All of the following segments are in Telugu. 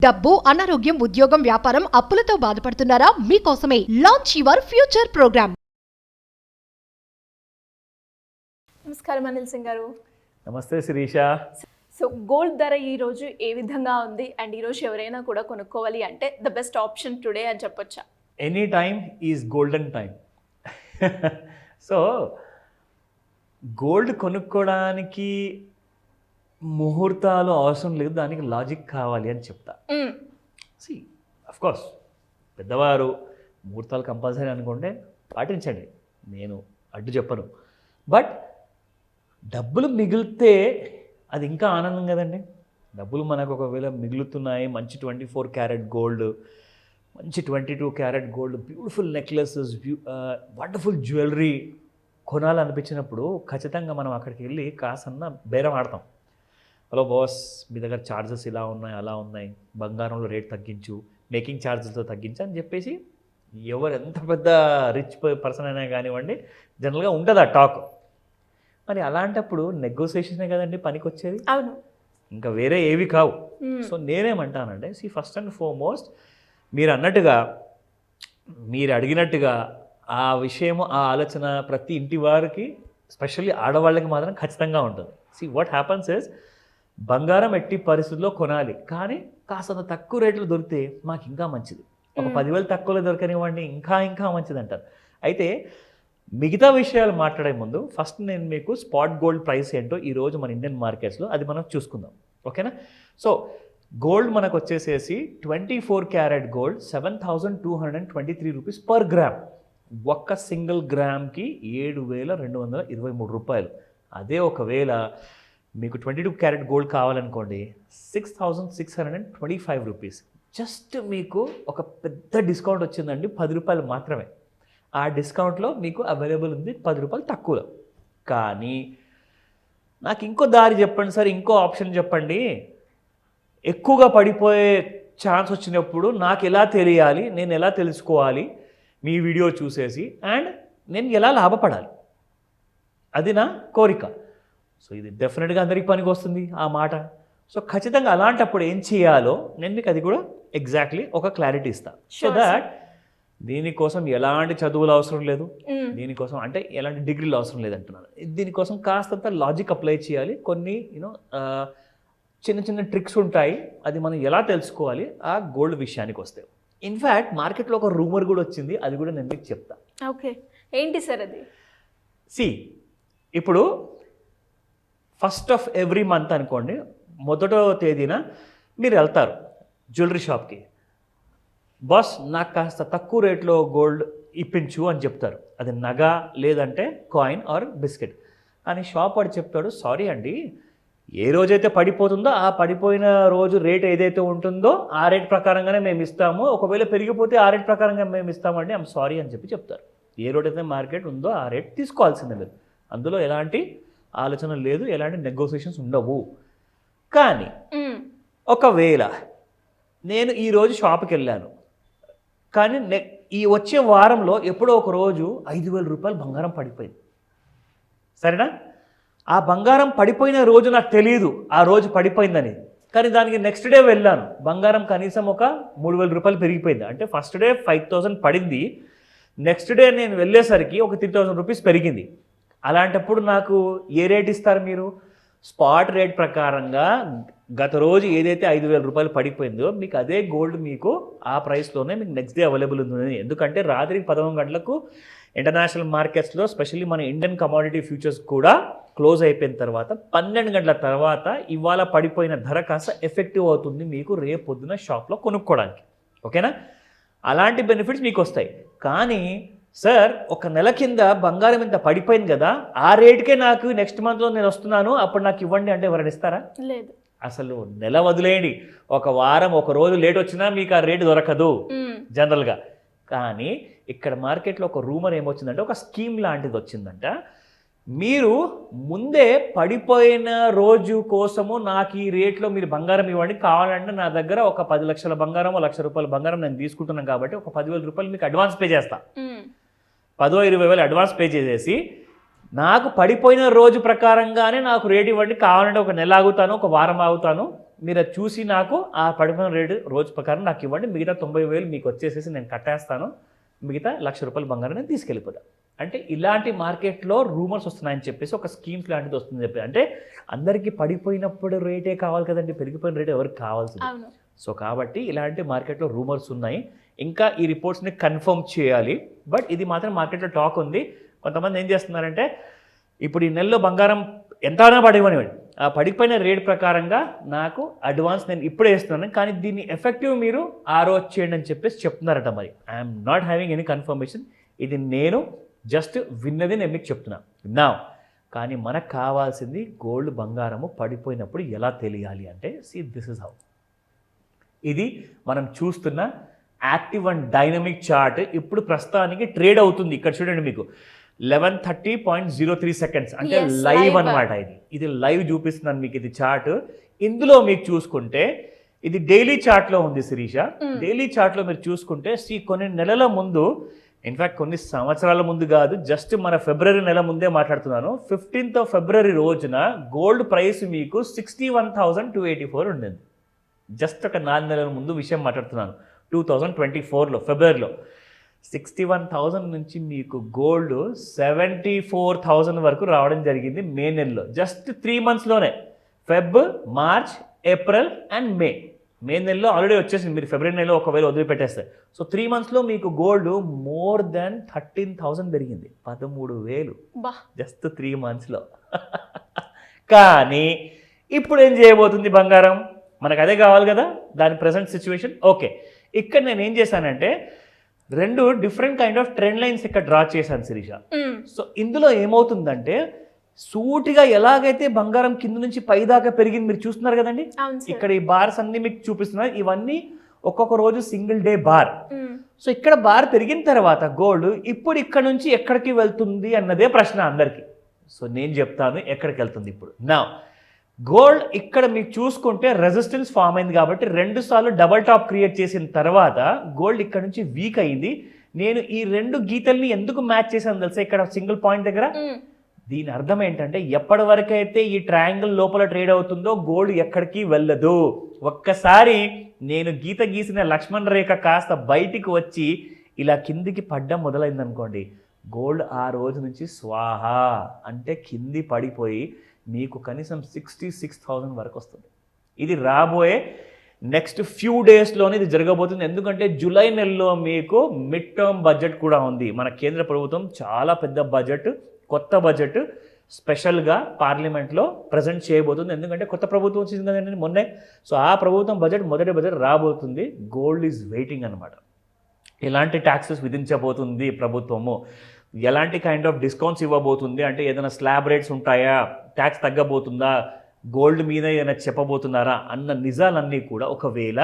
డబ్బు, అనారోగ్యం, ఉద్యోగం, వ్యాపారం, అప్పులతో బాధపడుతున్నారా? మీకోసమే లాంచ్ యువర్ ఫ్యూచర్ ప్రోగ్రామ్. నమస్కారం అనిల్ సింగ్ గారు. నమస్తే శిరీష. సో గోల్డ్ ధర ఈ రోజు ఏ విధంగా ఉంది అండ్ ఈ రోజు ఎవరైనా కూడా కొనుక్కోవాలి అంటే ద బెస్ట్ ఆప్షన్ టుడే అని చెప్పొచ్చా? Any time is golden time. So gold కొనుక్కోవడానికి ముహూర్తాలు అవసరం లేదు, దానికి లాజిక్ కావాలి అని చెప్తా. సి కోర్స్ పెద్దవారు ముహూర్తాలు కంపల్సరీ అనుకుంటే పాటించండి, నేను అడ్డు చెప్పను. బట్ డబ్బులు మిగిలితే అది ఇంకా ఆనందం కదండి. డబ్బులు మనకు ఒకవేళ మిగులుతున్నాయి, మంచి 24 క్యారెట్ గోల్డ్, మంచి 22 carat gold, beautiful necklaces, wonderful jewellery కొనాలనిపించినప్పుడు ఖచ్చితంగా మనం అక్కడికి వెళ్ళి కాసన్న బేరం ఆడతాం. హలో బాస్, మీ దగ్గర ఛార్జెస్ ఇలా ఉన్నాయి, అలా ఉన్నాయి, బంగారంలో రేట్ తగ్గించు, మేకింగ్ ఛార్జెస్తో తగ్గించు అని చెప్పేసి ఎవరు ఎంత పెద్ద రిచ్ పర్సన్ అయినా కానివ్వండి జనరల్గా ఉంటుంది ఆ టాక్. మరి అలాంటప్పుడు నెగోసియేషనే కదండి పనికి వచ్చేది, అవును, ఇంకా వేరే ఏవి కావు. సో నేనేమంటానంటే ఫస్ట్ అండ్ ఫార్మోస్ట్ మీరు అన్నట్టుగా, మీరు అడిగినట్టుగా ఆ విషయము, ఆ ఆలోచన ప్రతి ఇంటి వారికి, స్పెషల్లీ ఆడవాళ్ళకి మాత్రం ఖచ్చితంగా ఉంటుంది. వాట్ హ్యాపన్స్ ఇస్, బంగారం ఎట్టి పరిస్థితుల్లో కొనాలి, కానీ కాస్త తక్కువ రేట్లు దొరికితే మాకు ఇంకా మంచిది. ఒక 10,000 తక్కువలో దొరకనివ్వండి, ఇంకా ఇంకా మంచిది అంటారు. అయితే మిగతా విషయాలు మాట్లాడే ముందు ఫస్ట్ నేను మీకు స్పాట్ గోల్డ్ ప్రైస్ ఏంటో ఈరోజు మన ఇండియన్ మార్కెట్స్లో అది మనం చూసుకుందాం, ఓకేనా? సో గోల్డ్ మనకు వచ్చేసేసి 24 carat gold 7,223 rupees per gram. ఒక్క సింగిల్ గ్రామ్కి 7,223 రూపాయలు. అదే ఒకవేళ మీకు 22 క్యారెట్ గోల్డ్ కావాలనుకోండి 6,625 రూపీస్. జస్ట్ మీకు ఒక పెద్ద డిస్కౌంట్ వచ్చిందండి, 10 రూపాయలు మాత్రమే. ఆ డిస్కౌంట్లో మీకు అవైలబుల్ ఉంది 10 రూపాయలు తక్కువలో. కానీ నాకు ఇంకో దారి చెప్పండి సార్, ఇంకో ఆప్షన్ చెప్పండి, ఎక్కువగా పడిపోయే ఛాన్స్ వచ్చినప్పుడు నాకు ఎలా తెలియాలి, నేను ఎలా తెలుసుకోవాలి మీ వీడియో చూసేసి, అండ్ నేను ఎలా లాభపడాలి, అది నా కోరిక. సో ఇది డెఫినెట్గా అందరికీ పనికి వస్తుంది ఆ మాట. సో ఖచ్చితంగా అలాంటప్పుడు ఏం చేయాలో నేను మీకు అది కూడా ఎగ్జాక్ట్లీ ఒక క్లారిటీ ఇస్తాను. సో దాట్ దీనికోసం ఎలాంటి చదువులు అవసరం లేదు, దీనికోసం అంటే ఎలాంటి డిగ్రీలు అవసరం లేదంటున్నాను. దీనికోసం కాస్తంత లాజిక్ అప్లై చేయాలి, కొన్ని చిన్న చిన్న ట్రిక్స్ ఉంటాయి, అది మనం ఎలా తెలుసుకోవాలి ఆ గోల్డ్ విషయానికి వస్తే. ఇన్ఫ్యాక్ట్ మార్కెట్లో ఒక రూమర్ కూడా వచ్చింది, అది కూడా నేను మీకు చెప్తా. ఓకే, ఏంటి సార్ అది? ఇప్పుడు ఫస్ట్ ఆఫ్ ఎవ్రీ మంత్ అనుకోండి, మొదటో తేదీన మీరు వెళ్తారు జ్యువెలరీ షాప్కి, బాస్ నాకు కాస్త తక్కువ రేట్లో గోల్డ్ ఇప్పించు అని చెప్తారు. అది నగ లేదంటే కాయిన్ ఆర్ బిస్కెట్. కానీ షాప్ వాడు చెప్తాడు, సారీ అండి, ఏ రోజైతే పడిపోతుందో ఆ పడిపోయిన రోజు రేట్ ఏదైతే ఉంటుందో ఆ రేట్ ప్రకారంగానే మేము ఇస్తాము, ఒకవేళ పెరిగిపోతే ఆ రేట్ ప్రకారంగా మేము ఇస్తామండి, ఐమ్ సారీ అని చెప్పి చెప్తారు. ఏ రోడ్ అయితే మార్కెట్ ఉందో ఆ రేట్ తీసుకోవాల్సిందే మీరు, అందులో ఎలాంటి ఆలోచన లేదు, ఎలాంటి నెగోసియేషన్స్ ఉండవు. కానీ ఒకవేళ నేను ఈరోజు షాప్కి వెళ్ళాను, కానీ ఈ వచ్చే వారంలో ఎప్పుడో ఒక రోజు 5,000 రూపాయలు బంగారం పడిపోయింది, సరేనా? ఆ బంగారం పడిపోయిన రోజు నాకు తెలియదు ఆ రోజు పడిపోయిందని, కానీ దానికి నెక్స్ట్ డే వెళ్ళాను, బంగారం కనీసం ఒక 3,000 రూపాయలు పెరిగిపోయింది. అంటే ఫస్ట్ డే 5,000 పడింది, నెక్స్ట్ డే నేను వెళ్ళేసరికి ఒక 3,000 రూపీస్ పెరిగింది. అలాంటప్పుడు నాకు ఏ రేట్ ఇస్తారు మీరు? స్పాట్ రేట్ ప్రకారంగా గత రోజు ఏదైతే 5,000 రూపాయలు పడిపోయిందో మీకు అదే గోల్డ్ మీకు ఆ ప్రైస్లోనే మీకు నెక్స్ట్ డే అవైలబుల్ ఉంది. ఎందుకంటే రాత్రి 11 గంటలకు ఇంటర్నేషనల్ మార్కెట్స్లో, స్పెషల్లీ మన ఇండియన్ కమోడిటీ ఫ్యూచర్స్ కూడా క్లోజ్ అయిపోయిన తర్వాత 12 గంటల తర్వాత ఇవాళ పడిపోయిన ధర కాస్త ఎఫెక్టివ్ అవుతుంది మీకు రేపు పొద్దున షాప్లో కొనుక్కోవడానికి, ఓకేనా? అలాంటి బెనిఫిట్స్ మీకు వస్తాయి. కానీ సార్ ఒక నెల కింద బంగారం ఇంత పడిపోయింది కదా, ఆ రేటుకే నాకు నెక్స్ట్ మంత్లో నేను వస్తున్నాను, అప్పుడు నాకు ఇవ్వండి అంటే ఎవరైనా ఇస్తారా? లేదు. అసలు నెల వదిలేయండి, ఒక వారం ఒక రోజు లేట్ వచ్చినా మీకు ఆ రేటు దొరకదు జనరల్గా. కానీ ఇక్కడ మార్కెట్లో ఒక రూమర్ ఏమొచ్చిందంటే, ఒక స్కీమ్ లాంటిది వచ్చిందంట. మీరు ముందే పడిపోయిన రోజు కోసము నాకు ఈ రేట్లో మీరు బంగారం ఇవ్వండి, కావాలంటే నా దగ్గర ఒక 10 లక్షల బంగారం, 1,00,000 రూపాయల బంగారం నేను తీసుకుంటున్నాను కాబట్టి ఒక 10,000 రూపాయలు మీకు అడ్వాన్స్ పే చేస్తా, 10,000-20,000 అడ్వాన్స్ పే చేసేసి నాకు పడిపోయిన రోజు ప్రకారంగానే నాకు రేట్ ఇవ్వండి, కావాలంటే ఒక నెల ఆగుతాను, ఒక వారం ఆగుతాను, మీరు అది చూసి నాకు ఆ పడిపోయిన రేటు రోజు ప్రకారం నాకు ఇవ్వండి, మిగతా 90,000 మీకు వచ్చేసేసి నేను కట్టేస్తాను, మిగతా ₹1,00,000 బంగారం నేను తీసుకెళ్ళిపోతా. అంటే ఇలాంటి మార్కెట్లో రూమర్స్ వస్తున్నాయని చెప్పేసి ఒక స్కీమ్స్ లాంటిది వస్తుందని చెప్పి, అంటే అందరికీ పడిపోయినప్పుడు రేటే కావాలి కదండి, పెరిగిపోయిన రేట్ ఎవరికి కావాల్సింది. సో కాబట్టి ఇలాంటి మార్కెట్లో రూమర్స్ ఉన్నాయి, ఇంకా ఈ రిపోర్ట్స్ని కన్ఫర్మ్ చేయాలి. బట్ ఇది మాత్రం మార్కెట్లో టాక్ ఉంది. కొంతమంది ఏం చేస్తున్నారంటే ఇప్పుడు ఈ నెలలో బంగారం ఎంతైనా పడిపోనివ్వండి, ఆ పడిపోయిన రేట్ ప్రకారంగా నాకు అడ్వాన్స్ నేను ఇప్పుడే వేస్తున్నాను, కానీ దీన్ని ఎఫెక్టివ్ మీరు ఆ రోజు చేయండి అని చెప్పేసి చెప్తున్నారట. మరి I'm not having any confirmation, ఇది నేను జస్ట్ విన్నది నేను మీకు చెప్తున్నా నా. కానీ మనకు కావాల్సింది గోల్డ్ బంగారము పడిపోయినప్పుడు ఎలా తెలియాలి అంటే, దిస్ ఇస్ హౌ. ఇది మనం చూస్తున్న యాక్టివ్ అండ్ డైనమిక్ చార్ట్ ఇప్పుడు ప్రస్తుతానికి ట్రేడ్ అవుతుంది. ఇక్కడ చూడండి, మీకు 11:30.03 seconds అంటే లైవ్ అనమాట. ఇది లైవ్ చూపిస్తున్నాను మీకు, ఇది చార్ట్. ఇందులో మీకు చూసుకుంటే ఇది డైలీ చార్ట్లో ఉంది శిరీష. డైలీ చార్ట్లో మీరు చూసుకుంటే కొన్ని నెలల ముందు, ఇన్ఫ్యాక్ట్ కొన్ని సంవత్సరాల ముందు కాదు, జస్ట్ మన ఫిబ్రవరి నెల ముందే మాట్లాడుతున్నాను. 15th February రోజున గోల్డ్ ప్రైస్ మీకు 61,284 ఉండింది. జస్ట్ ఒక 4 నెలల ముందు విషయం మాట్లాడుతున్నాను, 2024లో ఫిబ్రవరిలో. 61,000 నుంచి మీకు గోల్డ్ 74,000 వరకు రావడం జరిగింది మే నెలలో. జస్ట్ 3 monthsలోనే, Feb, March, April and May. May నెలలో ఆల్రెడీ వచ్చేసింది, మీరు ఫిబ్రవరి నెలలో ఒకవేళ వదిలిపెట్టేస్తే. సో 3 monthsలో మీకు గోల్డ్ మోర్ దాన్ 13,000 పెరిగింది, 13,000 జస్ట్ 3 monthsలో. కానీ ఇప్పుడు ఏం చేయబోతుంది బంగారం? మనకు అదే కావాలి కదా, దాని ప్రజెంట్ సిచ్యువేషన్. ఓకే, ఇక్కడ నేను ఏం చేశానంటే 2 different kind of trend lines ఇక్కడ డ్రా చేశాను శిరీష. సో ఇందులో ఏమవుతుందంటే, సూటిగా ఎలాగైతే బంగారం కింద నుంచి పై దాకా పెరిగింది మీరు చూస్తున్నారు కదండి, ఇక్కడ ఈ బార్స్ అన్ని మీకు చూపిస్తున్నారు. ఇవన్నీ ఒక్కొక్క రోజు సింగిల్ డే బార్. సో ఇక్కడ బార్ పెరిగిన తర్వాత గోల్డ్ ఇప్పుడు ఇక్కడ నుంచి ఎక్కడికి వెళ్తుంది అన్నదే ప్రశ్న అందరికీ. సో నేను చెప్తాను ఎక్కడికి వెళ్తుంది ఇప్పుడు. నా గోల్డ్ ఇక్కడ మీకు చూసుకుంటే రెసిస్టెన్స్ ఫామ్ అయింది కాబట్టి 2 సార్లు డబల్ టాప్ క్రియేట్ చేసిన తర్వాత గోల్డ్ ఇక్కడ నుంచి వీక్ అయింది. నేను ఈ 2 గీతల్ని ఎందుకు మ్యాచ్ చేశాను తెలుసా, ఇక్కడ సింగిల్ పాయింట్ దగ్గర. దీని అర్థం ఏంటంటే, ఎప్పటి వరకైతే ఈ ట్రయాంగిల్ లోపల ట్రేడ్ అవుతుందో గోల్డ్ ఎక్కడికి వెళ్ళదు. ఒక్కసారి నేను గీత గీసిన లక్ష్మణ్ రేఖ కాస్త బయటికి వచ్చి ఇలా కిందికి పడ్డం మొదలైందనుకోండి, గోల్డ్ ఆ రోజు నుంచి స్వాహా అంటే కింది పడిపోయి మీకు కనీసం 66,000 వరకు వస్తుంది. ఇది రాబోయే నెక్స్ట్ ఫ్యూ డేస్లోనే ఇది జరగబోతుంది. ఎందుకంటే జూలై నెలలో మీకు మిడ్ టర్మ్ బడ్జెట్ కూడా ఉంది. మన కేంద్ర ప్రభుత్వం చాలా పెద్ద బడ్జెట్, కొత్త బడ్జెట్ స్పెషల్గా పార్లమెంట్లో ప్రజెంట్ చేయబోతుంది. ఎందుకంటే కొత్త ప్రభుత్వం వచ్చింది కదండి మొన్నే. సో ఆ ప్రభుత్వం మొదటి బడ్జెట్ రాబోతుంది. గోల్డ్ ఈజ్ వెయిటింగ్ అనమాట. ఎలాంటి ట్యాక్సెస్ విధించబోతుంది ప్రభుత్వము, ఎలాంటి కైండ్ ఆఫ్ డిస్కౌంట్స్ ఇవ్వబోతుంది, అంటే ఏదైనా స్లాబ్ రేట్స్ ఉంటాయా, ట్యాక్స్ తగ్గబోతుందా, గోల్డ్ మీద ఏదైనా చెప్పబోతున్నారా అన్న నిజాలన్నీ కూడా ఒకవేళ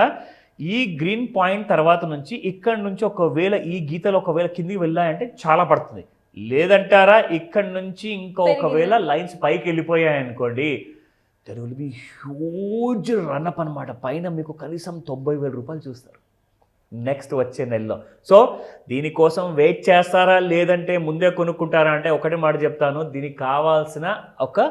ఈ గ్రీన్ పాయింట్ తర్వాత నుంచి ఇక్కడ నుంచి ఒకవేళ ఈ గీతలు ఒకవేళ కిందికి వెళ్ళాయంటే చాలా పడుతుంది. లేదంటారా ఇక్కడ నుంచి ఇంకా ఒకవేళ లైన్స్ పైకి వెళ్ళిపోయాయనుకోండి, there will be huge run up అనమాట. పైన మీకు కనీసం 90,000 రూపాయలు చూస్తారు నెక్స్ట్ వచ్చే నెలలో. సో దీనికోసం వెయిట్ చేస్తారా లేదంటే ముందే కొనుక్కుంటారా అంటే ఒకటి మాట చెప్తాను, దీనికి కావాల్సిన ఒక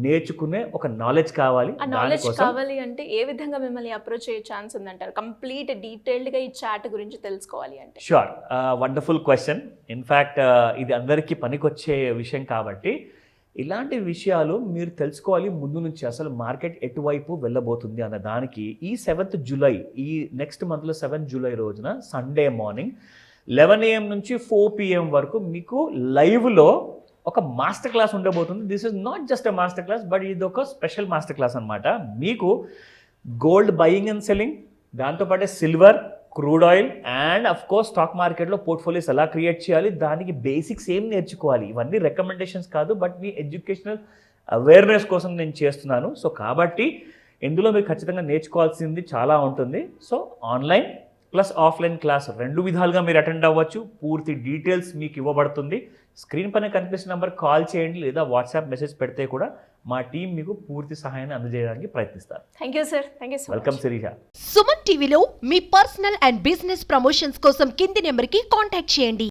నేర్చుకునే ఒక నాలెడ్జ్ కావాలి. ఆ నాలెడ్జ్ కావాలి అంటే ఏ విధంగా మిమ్మల్ని అప్రోచ్ అయ్యే ఛాన్స్ ఉందంటారు, కంప్లీట్ డీటెయిల్డ్గా ఈ చార్ట్ గురించి తెలుసుకోవాలి అంటే? Sure, wonderful question. ఇన్ఫ్యాక్ట్ ఇది అందరికీ పనికొచ్చే విషయం కాబట్టి ఇలాంటి విషయాలు మీరు తెలుసుకోవాలి ముందు నుంచి, అసలు మార్కెట్ ఎటువైపు వెళ్ళబోతుంది అన్న దానికి. ఈ 7th July, ఈ నెక్స్ట్ మంత్లో 7th July రోజున సండే మార్నింగ్ 11 AM నుంచి 4 PM వరకు మీకు లైవ్లో ఒక మాస్టర్ క్లాస్ ఉండబోతుంది. This is not just a master class, but ఇది ఒక స్పెషల్ మాస్టర్ క్లాస్ అనమాట. మీకు గోల్డ్ బయింగ్ అండ్ సెల్లింగ్, దాంతోపాటే silver, crude oil and of course stock మార్కెట్లో పోర్ట్ఫోలియోస్ ఎలా క్రియేట్ చేయాలి, దానికి బేసిక్స్ ఏం నేర్చుకోవాలి, ఇవన్నీ రికమెండేషన్స్ కాదు, బట్ మీ ఎడ్యుకేషనల్ అవేర్నెస్ కోసం నేను చేస్తున్నాను. సో కాబట్టి ఇందులో మీరు ఖచ్చితంగా నేర్చుకోవాల్సింది చాలా ఉంటుంది. So online plus offline class 2 విధాలుగా మీరు అటెండ్ అవ్వచ్చు. పూర్తి డీటెయిల్స్ మీకు ఇవ్వబడుతుంది. స్క్రీన్ పైన కనిపిస్తున్న నెంబర్ కాల్ చేయండి, లేదా వాట్సాప్ మెసేజ్ పెడితే కూడా మా టీం మీకు పూర్తి సహాయాన్ని అందజేయడానికి ప్రయత్నిస్తారు. Thank you sir, thank you so much. Welcome Sirisha. Suman టీవీలో మీ పర్సనల్ అండ్ బిజినెస్ ప్రమోషన్స్ కోసం కింది నెంబర్కి కాంటాక్ట్ చేయండి.